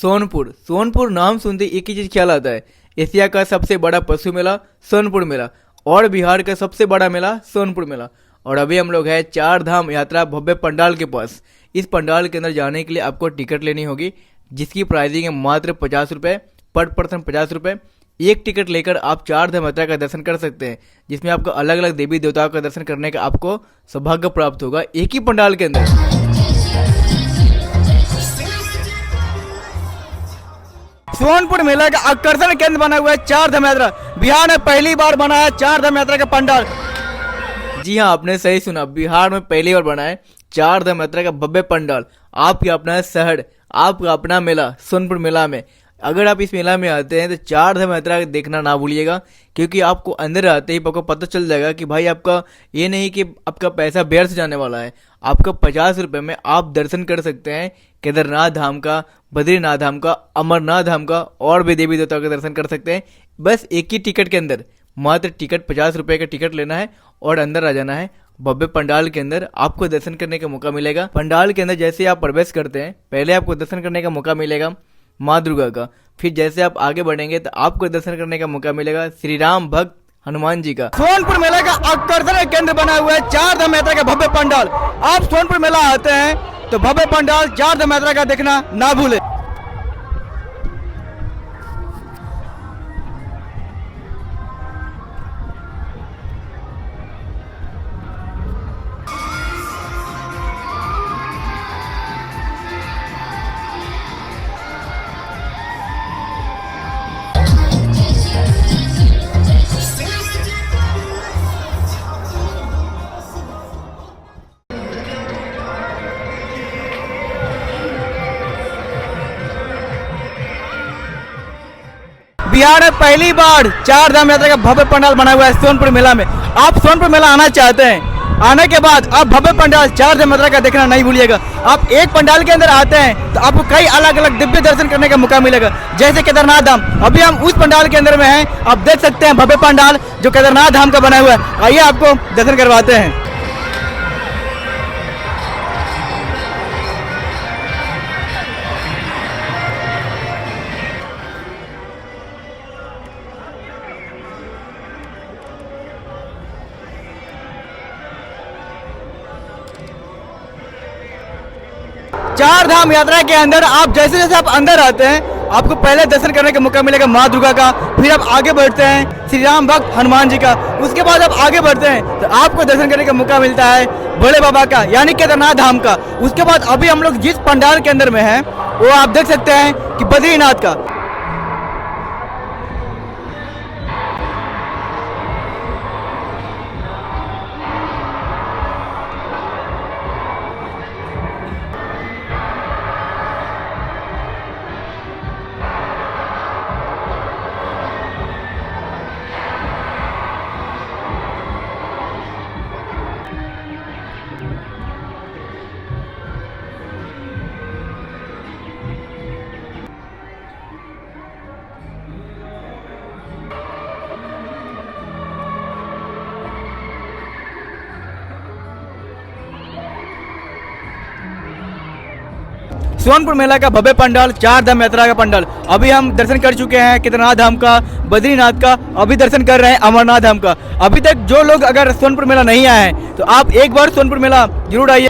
सोनपुर नाम सुनते एक ही चीज ख्याल आता है, एशिया का सबसे बड़ा पशु मेला सोनपुर मेला और बिहार का सबसे बड़ा मेला सोनपुर मेला। और अभी हम लोग हैं चार धाम यात्रा भव्य पंडाल के पास। इस पंडाल के अंदर जाने के लिए आपको टिकट लेनी होगी, जिसकी प्राइसिंग है मात्र 50 रुपये, पर पर्सन 50 रुपये। एक टिकट लेकर आप चार धाम यात्रा का दर्शन कर सकते हैं, जिसमें आपको अलग अलग देवी देवताओं का दर्शन करने का आपको सौभाग्य प्राप्त होगा एक ही पंडाल के अंदर। सोनपुर मेला का आकर्षण केंद्र बना हुआ है चार धाम यात्रा। बिहार में पहली बार बना है चार धाम यात्रा का पंडाल। जी हाँ, आपने सही सुना, बिहार में पहली बार बना है चार धाम यात्रा का भव्य पंडाल। आपका अपना शहर, आपका अपना मेला सोनपुर मेला में। अगर आप इस मेला में आते हैं तो चार धाम यात्रा देखना ना भूलिएगा, क्योंकि आपको अंदर आते ही आपको पता चल जाएगा कि भाई आपका ये नहीं कि आपका पैसा व्यर्थ जाने वाला है। आपका 50 रुपये में आप दर्शन कर सकते हैं केदारनाथ धाम का, बद्रीनाथ धाम का, अमरनाथ धाम का और भी देवी देवताओं का दर्शन कर सकते हैं, बस एक ही टिकट के अंदर। मात्र टिकट 50 रुपये का टिकट लेना है और अंदर आ जाना है। भव्य पंडाल के अंदर आपको दर्शन करने का मौका मिलेगा। पंडाल के अंदर जैसे आप प्रवेश करते हैं, पहले आपको दर्शन करने का मौका मिलेगा माँ दुर्गा का। फिर जैसे आप आगे बढ़ेंगे तो आपको दर्शन करने का मौका मिलेगा श्री राम भक्त हनुमान जी का। सोनपुर मेला का आकर्षण केंद्र बना हुआ है चार धाम यात्रा का भव्य पंडाल। आप सोनपुर मेला आते हैं तो भव्य पंडाल चार धाम यात्रा का देखना ना भूले। बिहार में पहली बार चार धाम यात्रा का भव्य पंडाल बना हुआ है सोनपुर मेला में। आप सोनपुर मेला आना चाहते हैं, आने के बाद आप भव्य पंडाल चार धाम यात्रा का देखना नहीं भूलिएगा। आप एक पंडाल के अंदर आते हैं तो आपको कई अलग अलग दिव्य दर्शन करने का मौका मिलेगा, जैसे केदारनाथ धाम। अभी हम उस पंडाल के अंदर में हैं, आप देख सकते हैं भव्य पंडाल जो केदारनाथ धाम का बना हुआ है। आइए आपको दर्शन करवाते हैं। चार धाम यात्रा के अंदर आप जैसे जैसे आप अंदर आते हैं, आपको पहले दर्शन करने का मौका मिलेगा माँ दुर्गा का। फिर आप आगे बढ़ते हैं श्री राम भक्त हनुमान जी का। उसके बाद आप आगे बढ़ते हैं तो आपको दर्शन करने का मौका मिलता है भोले बाबा का, यानी केदारनाथ धाम का। उसके बाद अभी हम लोग जिस पंडाल के अंदर में हैं वो आप देख सकते हैं कि बद्रीनाथ का। सोनपुर मेला का भव्य पंडाल चार धाम यात्रा का पंडाल। अभी हम दर्शन कर चुके हैं केदारनाथ धाम का, बद्रीनाथ का, अभी दर्शन कर रहे हैं अमरनाथ धाम का। अभी तक जो लोग अगर सोनपुर मेला नहीं आए हैं तो आप एक बार सोनपुर मेला जरूर आइए।